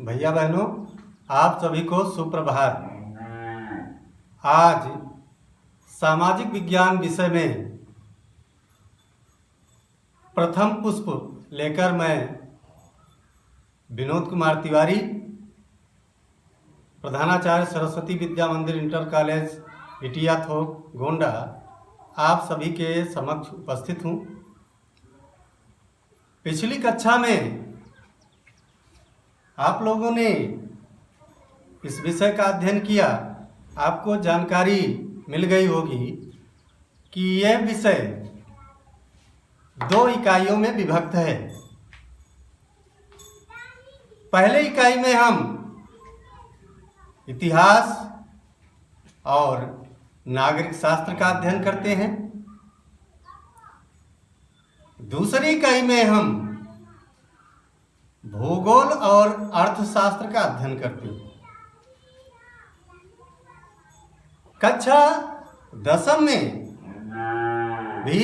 भैया बहनों, आप सभी को सुप्रभात। आज सामाजिक विज्ञान विषय में प्रथम पुष्प लेकर मैं विनोद कुमार तिवारी, प्रधानाचार्य सरस्वती विद्या मंदिर इंटर कॉलेज इटिया थोक गोंडा, आप सभी के समक्ष उपस्थित हूँ। पिछली कक्षा में आप लोगों ने इस विषय का अध्ययन किया, आपको जानकारी मिल गई होगी कि यह विषय 2 इकाइयों में विभक्त है। पहले इकाई में हम इतिहास और नागरिक शास्त्र का अध्ययन करते हैं। दूसरी इकाई में हम भूगोल और अर्थशास्त्र का अध्ययन करते हैं। कक्षा 10वीं में भी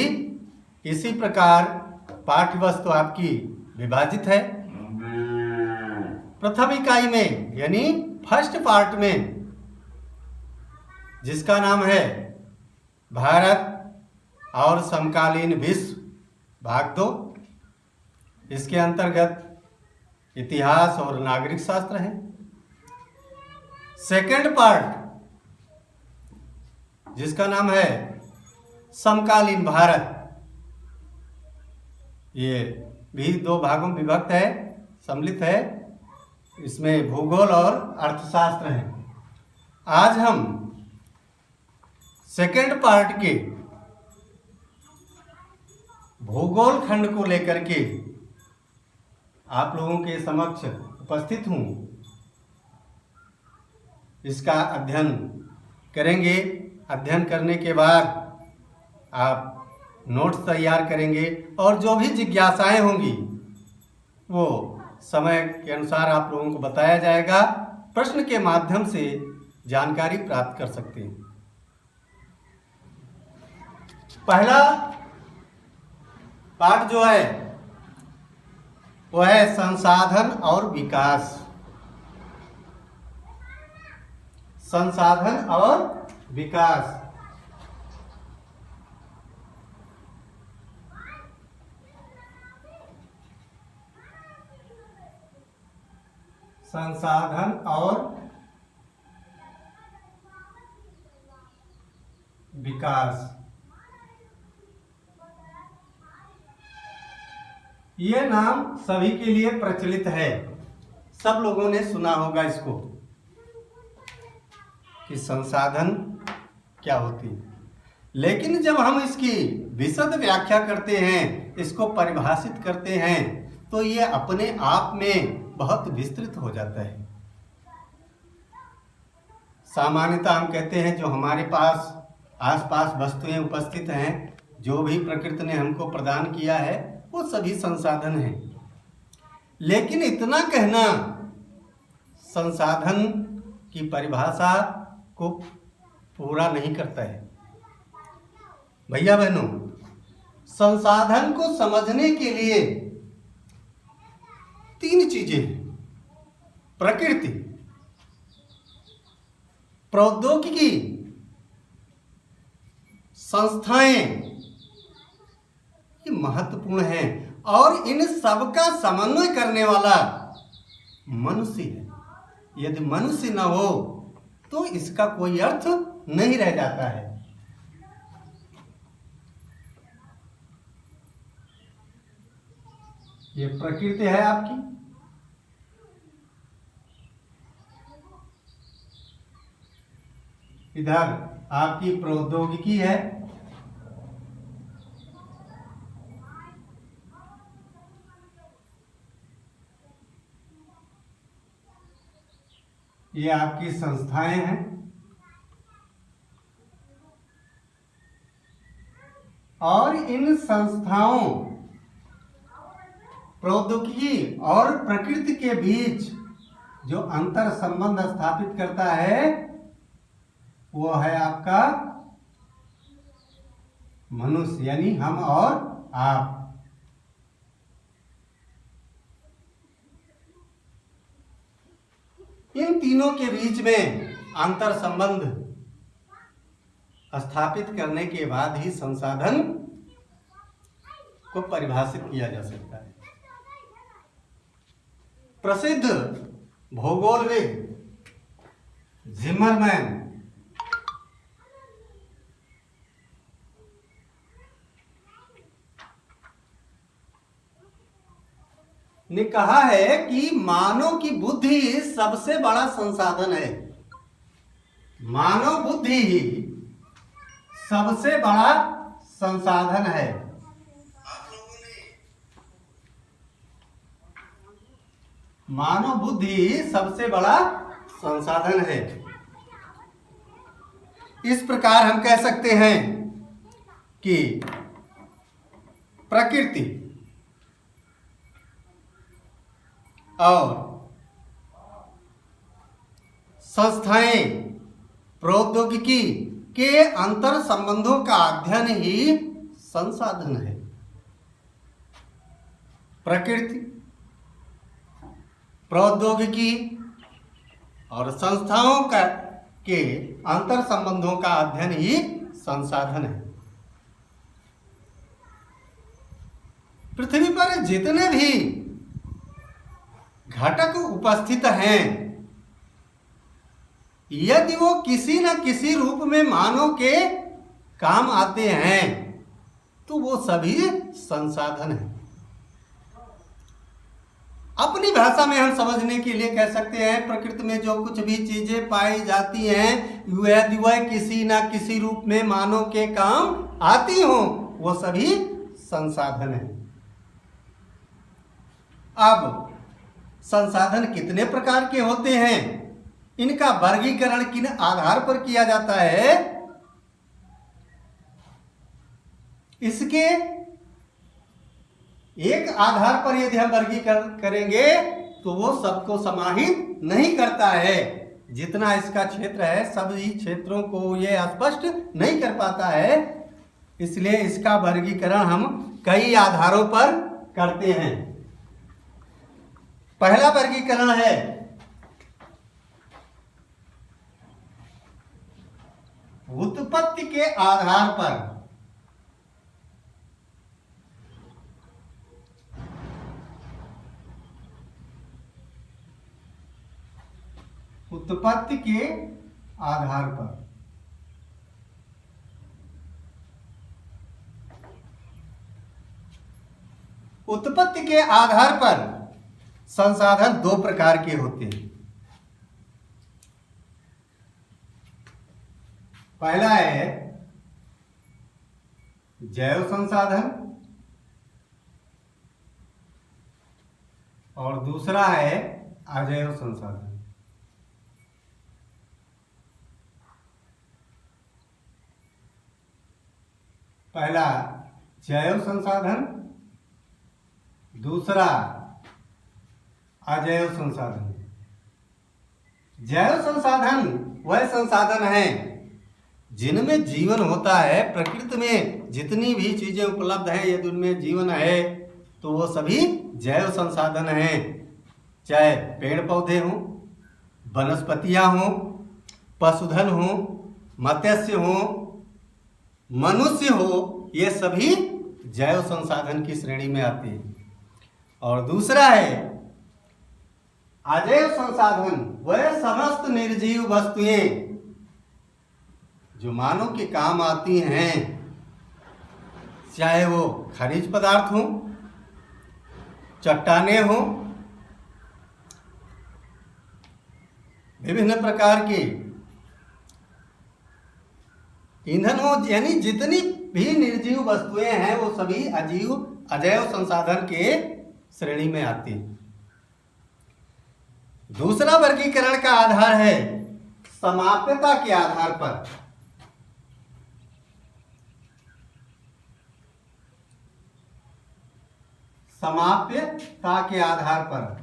इसी प्रकार पाठ्य वस्तु आपकी विभाजित है। प्रथम इकाई में यानी फर्स्ट पार्ट में, जिसका नाम है भारत और समकालीन विश्व भाग 2, इसके अंतर्गत इतिहास और नागरिक शास्त्र है। सेकंड पार्ट, जिसका नाम है समकालीन भारत, ये भी 2 भागों में विभक्त है, सम्मिलित है। इसमें भूगोल और अर्थशास्त्र है। आज हम सेकंड पार्ट के भूगोल खंड को लेकर के आप लोगों के समक्ष उपस्थित हूँ। इसका अध्ययन करेंगे। अध्ययन करने के बाद आप नोट्स तैयार करेंगे और जो भी जिज्ञासाएं होंगी वो समय के अनुसार आप लोगों को बताया जाएगा। प्रश्न के माध्यम से जानकारी प्राप्त कर सकते हैं। पहला पाठ जो है वो है संसाधन और विकास। संसाधन और विकास। संसाधन और विकास, यह नाम सभी के लिए प्रचलित है। सब लोगों ने सुना होगा इसको कि संसाधन क्या होती है। लेकिन जब हम इसकी विशद व्याख्या करते हैं, इसको परिभाषित करते हैं, तो ये अपने आप में बहुत विस्तृत हो जाता है। सामान्यतः हम कहते हैं जो हमारे पास आसपास वस्तुएं उपस्थित हैं, जो भी प्रकृति ने हमको प्रदान किया है, वो सभी संसाधन हैं। लेकिन इतना कहना संसाधन की परिभाषा को पूरा नहीं करता है। भैया बहनों, संसाधन को समझने के लिए 3 चीजें हैं: प्रकृति, प्रौद्योगिकी, संस्थाएं, ये महत्वपूर्ण है। और इन सब का समन्वय करने वाला मनुष्य है। यदि मनुष्य न हो तो इसका कोई अर्थ नहीं रह जाता है। ये प्रकृति है आपकी, इधर आपकी प्रौद्योगिकी है, ये आपकी संस्थाएं हैं, और इन संस्थाओं, प्रौद्योगिकी और प्रकृति के बीच जो अंतर संबंध स्थापित करता है वो है आपका मनुष्य, यानी हम और आप। इन तीनों के बीच में अंतर संबंध स्थापित करने के बाद ही संसाधन को परिभाषित किया जा सकता है। प्रसिद्ध भूगोलविद जिमरमैन ने कहा है कि मानव की बुद्धि सबसे बड़ा संसाधन है। मानव बुद्धि ही सबसे बड़ा संसाधन है। मानव बुद्धि सबसे बड़ा संसाधन है। इस प्रकार हम कह सकते हैं कि प्रकृति और संस्थाएं प्रौद्योगिकी के अंतर संबंधों का अध्ययन ही संसाधन है। प्रकृति, प्रौद्योगिकी और संस्थाओं के अंतर संबंधों का अध्ययन ही संसाधन है। पृथ्वी पर जितने भी घटक उपस्थित हैं, यदि वो किसी न किसी रूप में मानव के काम आते हैं तो वो सभी संसाधन हैं। अपनी भाषा में हम समझने के लिए कह सकते हैं, प्रकृति में जो कुछ भी चीजें पाई जाती हैं यदि वह किसी न किसी रूप में मानव के काम आती हों, वो सभी संसाधन हैं। अब संसाधन कितने प्रकार के होते हैं, इनका वर्गीकरण किन आधार पर किया जाता है, इसके एक आधार पर यदि हम वर्गीकरण करेंगे तो वो सबको समाहित नहीं करता है। जितना इसका क्षेत्र है सभी क्षेत्रों को ये स्पष्ट नहीं कर पाता है, इसलिए इसका वर्गीकरण हम कई आधारों पर करते हैं। पहला वर्गीकरण है उत्पत्ति के आधार पर। उत्पत्ति के आधार पर उत्पत्ति के आधार पर संसाधन दो प्रकार के होते हैं। पहला है जैव संसाधन और दूसरा है अजैव संसाधन। पहला जैव संसाधन, दूसरा अजैव संसाधन। जैव संसाधन वह संसाधन है जिनमें जीवन होता है। प्रकृति में जितनी भी चीजें उपलब्ध हैं यदि उनमें जीवन है तो वो सभी जैव संसाधन हैं। चाहे पेड़ पौधे हों, वनस्पतियां हों, पशुधन हो, मत्स्य हो, मनुष्य हो, ये सभी जैव संसाधन की श्रेणी में आते हैं। और दूसरा है अजैव संसाधन, वह समस्त निर्जीव वस्तुएं जो मानव के काम आती हैं, चाहे वो खनिज पदार्थ हो, चट्टानें हो, विभिन्न प्रकार के ईंधन हो, यानी जितनी भी निर्जीव वस्तुएं हैं वो सभी अजैव संसाधन के श्रेणी में आती हैं। दूसरा वर्गीकरण का आधार है समाप्यता के आधार पर। समाप्यता के आधार पर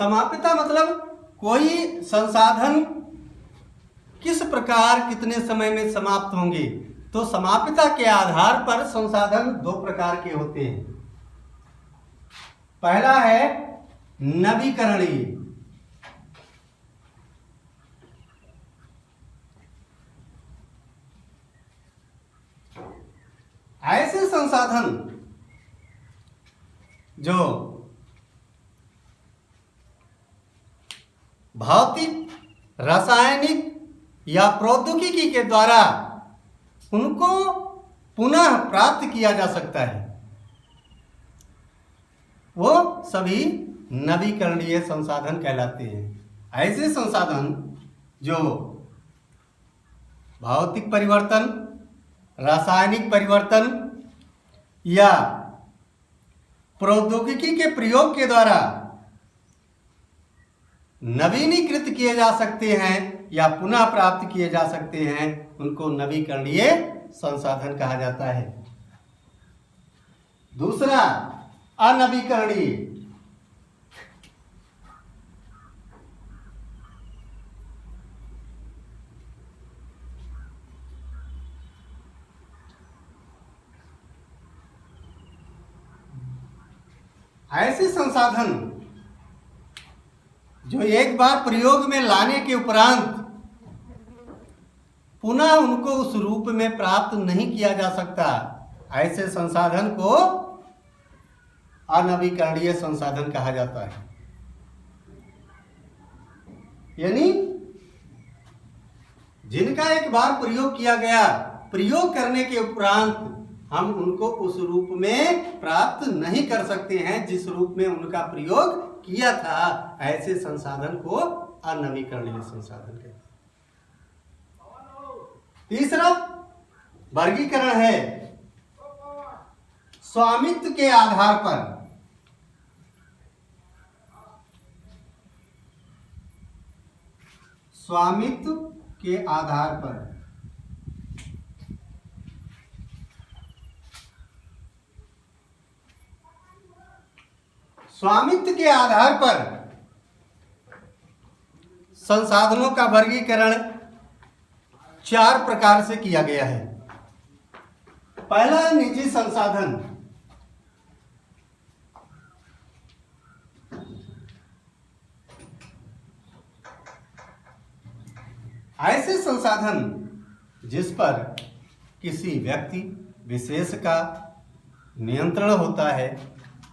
समाप्यता मतलब कोई संसाधन किस प्रकार कितने समय में समाप्त होंगे। तो समाप्यता के आधार पर संसाधन दो प्रकार के होते हैं। पहला है नवीकरणीय। ऐसे संसाधन जो भौतिक, रासायनिक या प्रौद्योगिकी के द्वारा उनको पुनः प्राप्त किया जा सकता है, वो सभी नवीकरणीय संसाधन कहलाते हैं। ऐसे संसाधन जो भौतिक परिवर्तन, रासायनिक परिवर्तन या प्रौद्योगिकी के प्रयोग के द्वारा नवीनीकृत किए जा सकते हैं या पुनः प्राप्त किए जा सकते हैं, उनको नवीकरणीय संसाधन कहा जाता है। दूसरा अनवीकरणीय। ऐसे संसाधन जो एक बार प्रयोग में लाने के उपरांत पुनः उनको उस रूप में प्राप्त नहीं किया जा सकता, ऐसे संसाधन को अनवीकरणीय संसाधन कहा जाता है। यानी जिनका एक बार प्रयोग किया गया, प्रयोग करने के उपरांत हम उनको उस रूप में प्राप्त नहीं कर सकते हैं जिस रूप में उनका प्रयोग किया था, ऐसे संसाधन को अनवीकरणीय संसाधन कहते हैं। तीसरा वर्गीकरण है स्वामित्व के आधार पर। स्वामित्व के आधार पर स्वामित्व के आधार पर संसाधनों का वर्गीकरण 4 प्रकार से किया गया है। पहला निजी संसाधन। ऐसे संसाधन जिस पर किसी व्यक्ति विशेष का नियंत्रण होता है,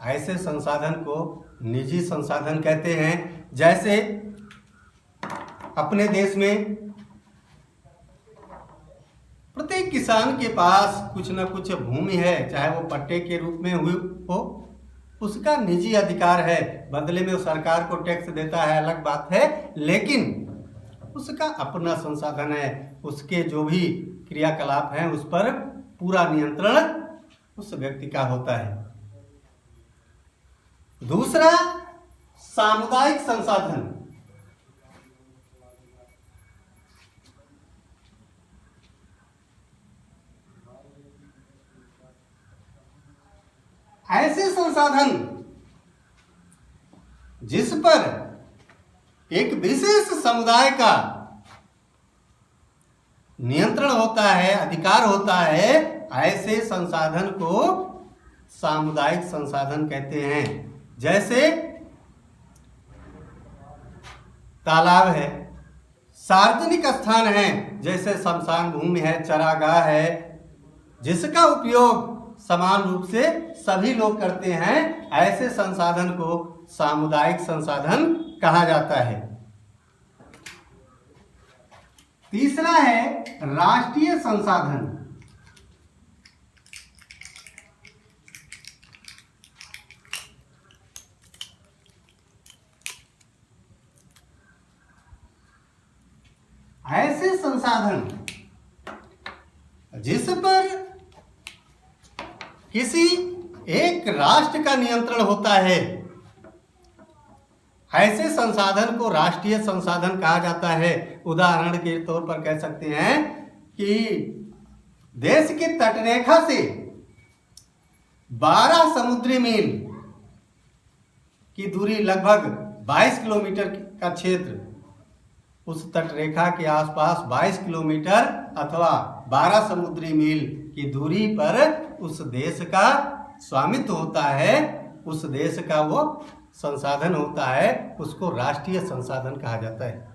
ऐसे संसाधन को निजी संसाधन कहते हैं। जैसे अपने देश में प्रत्येक किसान के पास कुछ न कुछ भूमि है, चाहे वो पट्टे के रूप में हुई हो, उसका निजी अधिकार है, बदले में वो सरकार को टैक्स देता है, अलग बात है, लेकिन उसका अपना संसाधन है। उसके जो भी क्रियाकलाप हैं उस पर पूरा नियंत्रण उस व्यक्ति का होता है। दूसरा सामुदायिक संसाधन। ऐसे संसाधन जिस पर एक विशेष समुदाय का नियंत्रण होता है, अधिकार होता है, ऐसे संसाधन को सामुदायिक संसाधन कहते हैं। जैसे तालाब है, सार्वजनिक स्थान है, जैसे श्मशान भूमि है, चरागाह है, जिसका उपयोग समान रूप से सभी लोग करते हैं, ऐसे संसाधन को सामुदायिक संसाधन कहा जाता है। तीसरा है राष्ट्रीय संसाधन। ऐसे संसाधन जिस पर किसी एक राष्ट्र का नियंत्रण होता है, ऐसे संसाधन को राष्ट्रीय संसाधन कहा जाता है। उदाहरण के तौर पर कह सकते हैं कि देश की तटरेखा से 12 समुद्री मील की दूरी, लगभग 22 किलोमीटर का क्षेत्र उस तटरेखा के आसपास 22 किलोमीटर अथवा 12 समुद्री मील की दूरी पर उस देश का स्वामित्व होता है, उस देश का वो संसाधन होता है, उसको राष्ट्रीय संसाधन कहा जाता है।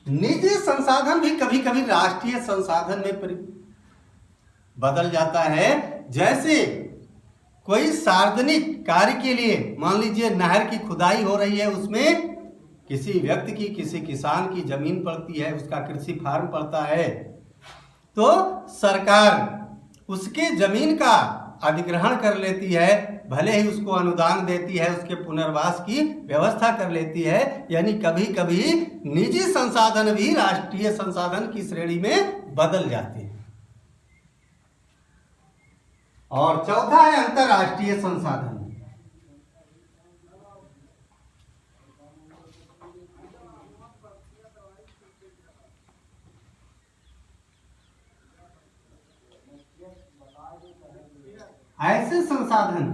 निजी संसाधन भी कभी कभी राष्ट्रीय संसाधन में बदल जाता है। जैसे कोई सार्वजनिक कार्य के लिए, मान लीजिए नहर की खुदाई हो रही है, उसमें किसी व्यक्ति की, किसी किसान की जमीन पड़ती है, उसका कृषि फार्म पड़ता है, तो सरकार उसके जमीन का अधिग्रहण कर लेती है, भले ही उसको अनुदान देती है, उसके पुनर्वास की व्यवस्था कर लेती है। यानी कभी कभी निजी संसाधन भी राष्ट्रीय संसाधन की श्रेणी में बदल जाते हैं। और चौथा है अंतर्राष्ट्रीय संसाधन। ऐसे संसाधन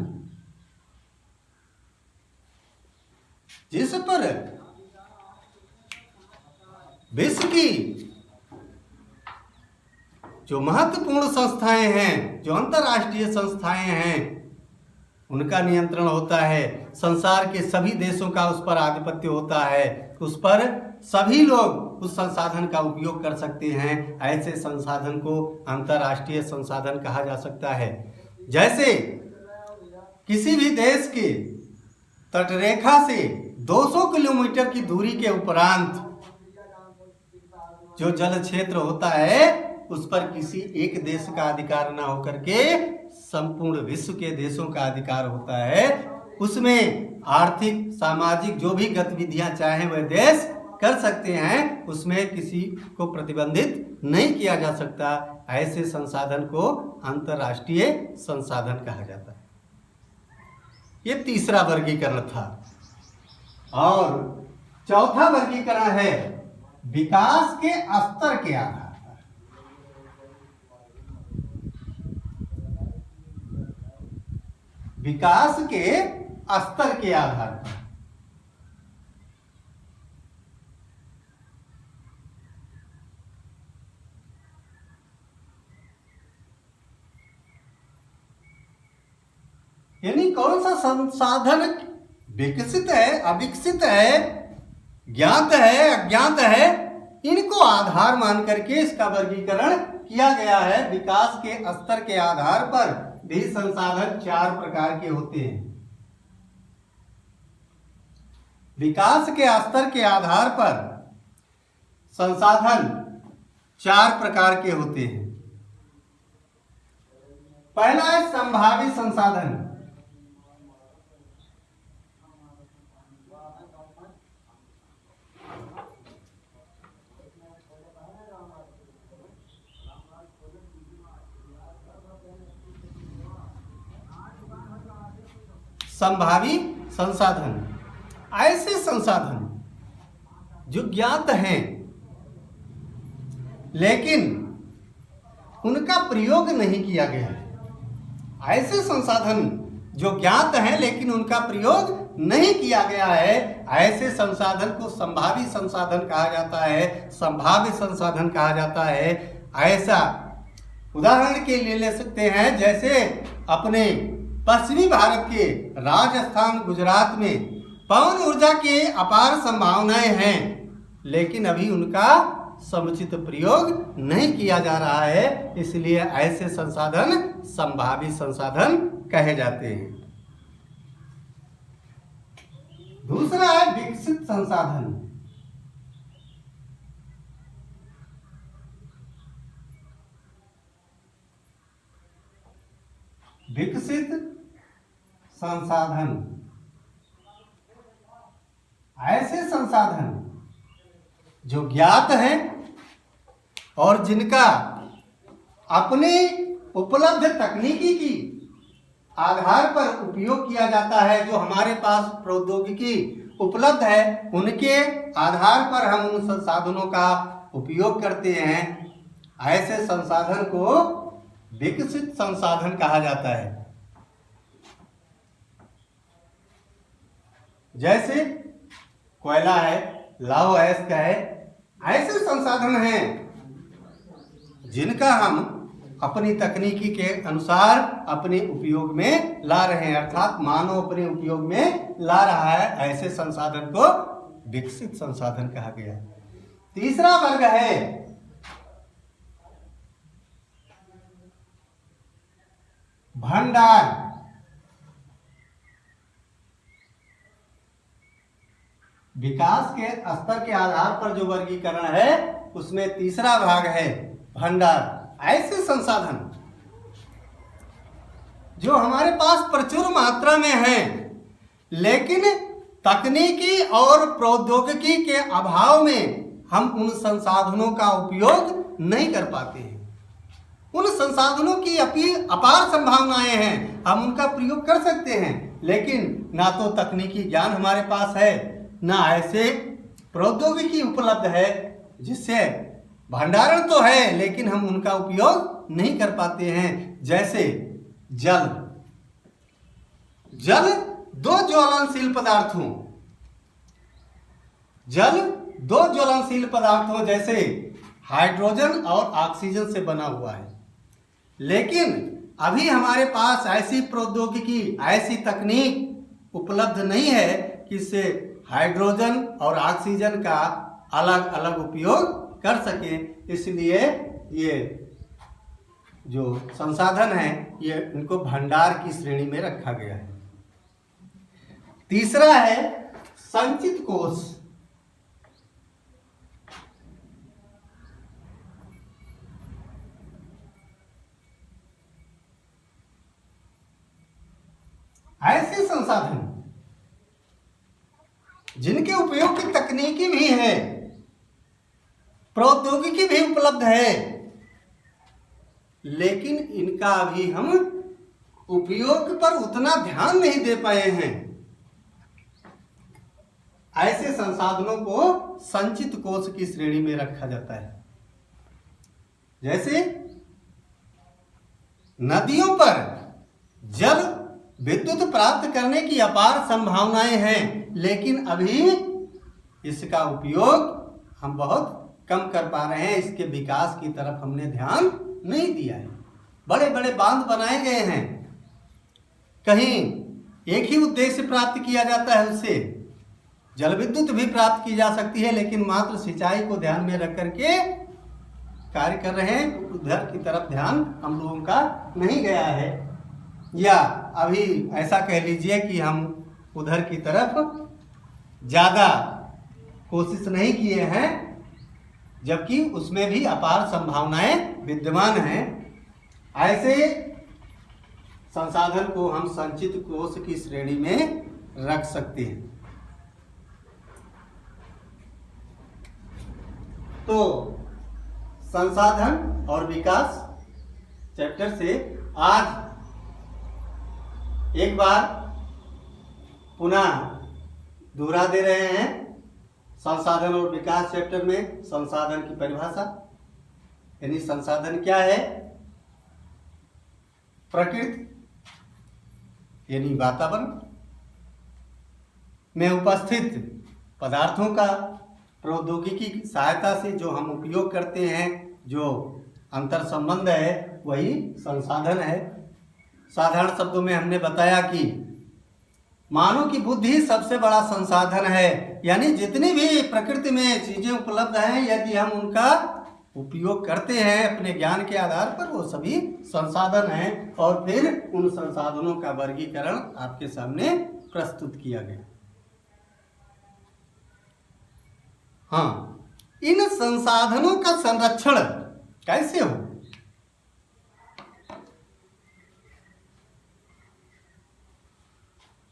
जिस पर विश्व की जो महत्वपूर्ण संस्थाएं हैं, जो अंतर्राष्ट्रीय संस्थाएं हैं, उनका नियंत्रण होता है। संसार के सभी देशों का उस पर आधिपत्य होता है, उस पर सभी लोग उस संसाधन का उपयोग कर सकते हैं। ऐसे संसाधन को अंतर्राष्ट्रीय संसाधन कहा जा सकता है। जैसे किसी भी देश के तटरेखा से 200 किलोमीटर की दूरी के उपरांत जो जल क्षेत्र होता है, उस पर किसी एक देश का अधिकार ना होकर के संपूर्ण विश्व के देशों का अधिकार होता है। उसमें आर्थिक, सामाजिक जो भी गतिविधियां चाहे वह देश कर सकते हैं, उसमें किसी को प्रतिबंधित नहीं किया जा सकता। ऐसे संसाधन को अंतर्राष्ट्रीय संसाधन कहा जाता है। ये तीसरा वर्गीकरण था। और चौथा वर्गीकरण है विकास के स्तर के आधार पर। विकास के स्तर के आधार पर यानी कौन सा संसाधन विकसित है, अविकसित है, ज्ञात है, अज्ञात है, इनको आधार मान करके इसका वर्गीकरण किया गया है। विकास के स्तर के आधार पर भी संसाधन 4 प्रकार के होते हैं। विकास के स्तर के आधार पर संसाधन 4 प्रकार के होते हैं। पहला है संभावित संसाधन। संभावी संसाधन ऐसे संसाधन जो ज्ञात हैं लेकिन उनका प्रयोग नहीं किया गया है। ऐसे संसाधन जो ज्ञात हैं लेकिन उनका प्रयोग नहीं किया गया है, ऐसे संसाधन को संभावी संसाधन कहा जाता है, संभाव्य संसाधन कहा जाता है। ऐसा उदाहरण के लिए ले सकते हैं, जैसे अपने पश्चिमी भारत के राजस्थान, गुजरात में पवन ऊर्जा के अपार संभावनाएं हैं, लेकिन अभी उनका समुचित प्रयोग नहीं किया जा रहा है, इसलिए ऐसे संसाधन संभावी संसाधन कहे जाते हैं। दूसरा है विकसित संसाधन। विकसित संसाधन ऐसे संसाधन जो ज्ञात हैं और जिनका अपने उपलब्ध तकनीकी की आधार पर उपयोग किया जाता है। जो हमारे पास प्रौद्योगिकी उपलब्ध है, उनके आधार पर हम उन संसाधनों का उपयोग करते हैं। ऐसे संसाधन को विकसित संसाधन कहा जाता है। जैसे कोयला है, लौह अयस्क है, ऐसे संसाधन हैं जिनका हम अपनी तकनीकी के अनुसार अपने उपयोग में ला रहे हैं, अर्थात मानव अपने उपयोग में ला रहा है। ऐसे संसाधन को विकसित संसाधन कहा गया। तीसरा वर्ग है भंडार। विकास के स्तर के आधार पर जो वर्गीकरण है उसमें तीसरा भाग है भंडार। ऐसे संसाधन जो हमारे पास प्रचुर मात्रा में हैं, लेकिन तकनीकी और प्रौद्योगिकी के अभाव में हम उन संसाधनों का उपयोग नहीं कर पाते हैं। उन संसाधनों की अपार संभावनाएं हैं, हम उनका प्रयोग कर सकते हैं, लेकिन ना तो तकनीकी ज्ञान हमारे पास है, ना ऐसे प्रौद्योगिकी उपलब्ध है जिससे भंडारण तो है लेकिन हम उनका उपयोग नहीं कर पाते हैं। जैसे जल दो ज्वलनशील पदार्थों जैसे हाइड्रोजन और ऑक्सीजन से बना हुआ है, लेकिन अभी हमारे पास ऐसी प्रौद्योगिकी, ऐसी तकनीक उपलब्ध नहीं है कि इससे हाइड्रोजन और ऑक्सीजन का अलग अलग उपयोग कर सके। इसलिए ये जो संसाधन है ये इनको भंडार की श्रेणी में रखा गया है। तीसरा है संचित कोष। ऐसे संसाधन जिनके उपयोग की तकनीकी भी है, प्रौद्योगिकी भी उपलब्ध है, लेकिन इनका अभी हम उपयोग पर उतना ध्यान नहीं दे पाए हैं। ऐसे संसाधनों को संचित कोष की श्रेणी में रखा जाता है। जैसे नदियों पर जल विद्युत प्राप्त करने की अपार संभावनाएं हैं, लेकिन अभी इसका उपयोग हम बहुत कम कर पा रहे हैं। इसके विकास की तरफ हमने ध्यान नहीं दिया है। बड़े बड़े बांध बनाए गए हैं, कहीं एक ही उद्देश्य प्राप्त किया जाता है, उससे जल विद्युत भी प्राप्त की जा सकती है, लेकिन मात्र सिंचाई को ध्यान में रख करके कार्य कर रहे हैं, उधर की तरफ ध्यान हम लोगों का नहीं गया है। या अभी ऐसा कह लीजिए कि हम उधर की तरफ ज़्यादा कोशिश नहीं किए हैं, जबकि उसमें भी अपार संभावनाएं विद्यमान हैं। ऐसे संसाधन को हम संचित कोष की श्रेणी में रख सकते हैं। तो संसाधन और विकास चैप्टर से आज एक बार पुनः दोहरा दे रहे हैं। संसाधन और विकास चैप्टर में संसाधन की परिभाषा, यानी संसाधन क्या है, प्रकृति यानी वातावरण में उपस्थित पदार्थों का प्रौद्योगिकी की सहायता से जो हम उपयोग करते हैं, जो अंतर संबंध है वही संसाधन है। साधारण शब्दों में हमने बताया कि मानव की बुद्धि सबसे बड़ा संसाधन है, यानी जितनी भी प्रकृति में चीजें उपलब्ध हैं, यदि हम उनका उपयोग करते हैं अपने ज्ञान के आधार पर, वो सभी संसाधन हैं। और फिर उन संसाधनों का वर्गीकरण आपके सामने प्रस्तुत किया गया। हाँ, इन संसाधनों का संरक्षण कैसे हो?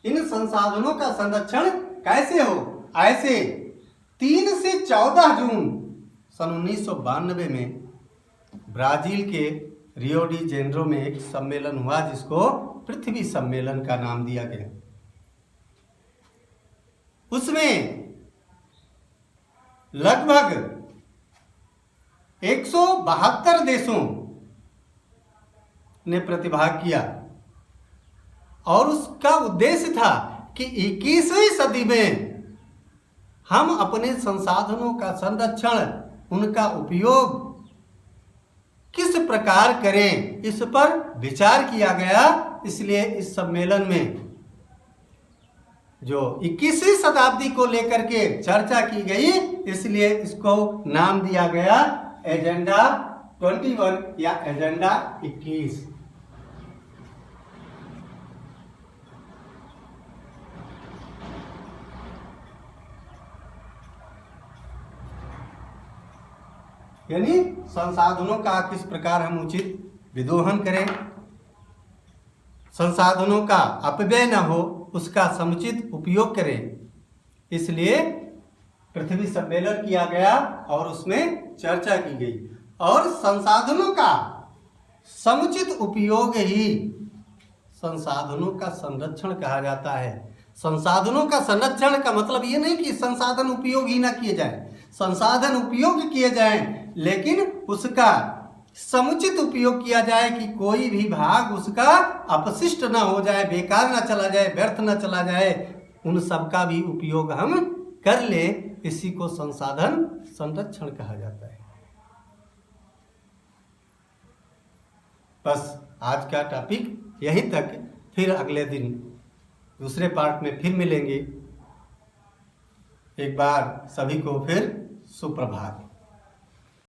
इन संसाधनों का संरक्षण कैसे हो? ऐसे 3 से 14 जून सन 1992 में ब्राजील के रियो डी जेनेरो में एक सम्मेलन हुआ, जिसको पृथ्वी सम्मेलन का नाम दिया गया। उसमें लगभग 172 देशों ने प्रतिभाग किया और उसका उद्देश्य था कि 21वीं सदी में हम अपने संसाधनों का संरक्षण, उनका उपयोग किस प्रकार करें, इस पर विचार किया गया। इसलिए इस सम्मेलन में जो 21वीं शताब्दी को लेकर के चर्चा की गई, इसलिए इसको नाम दिया गया एजेंडा 21 या एजेंडा 21। यानी संसाधनों का किस प्रकार हम उचित विदोहन करें, संसाधनों का अपव्यय न हो, उसका समुचित उपयोग करें। इसलिए पृथ्वी सम्मेलन किया गया और उसमें चर्चा की गई। और संसाधनों का समुचित उपयोग ही संसाधनों का संरक्षण कहा जाता है। संसाधनों का संरक्षण का मतलब ये नहीं कि संसाधन उपयोग ही ना किए जाए, संसाधन उपयोग किए जाएं, लेकिन उसका समुचित उपयोग किया जाए कि कोई भी भाग उसका अपशिष्ट ना हो जाए, बेकार ना चला जाए, व्यर्थ ना चला जाए। उन सब का भी उपयोग हम कर ले, इसी को संसाधन संरक्षण कहा जाता है। बस आज का टॉपिक यहीं तक, फिर अगले दिन दूसरे पार्ट में फिर मिलेंगे। एक बार सभी को फिर सुप्रभात।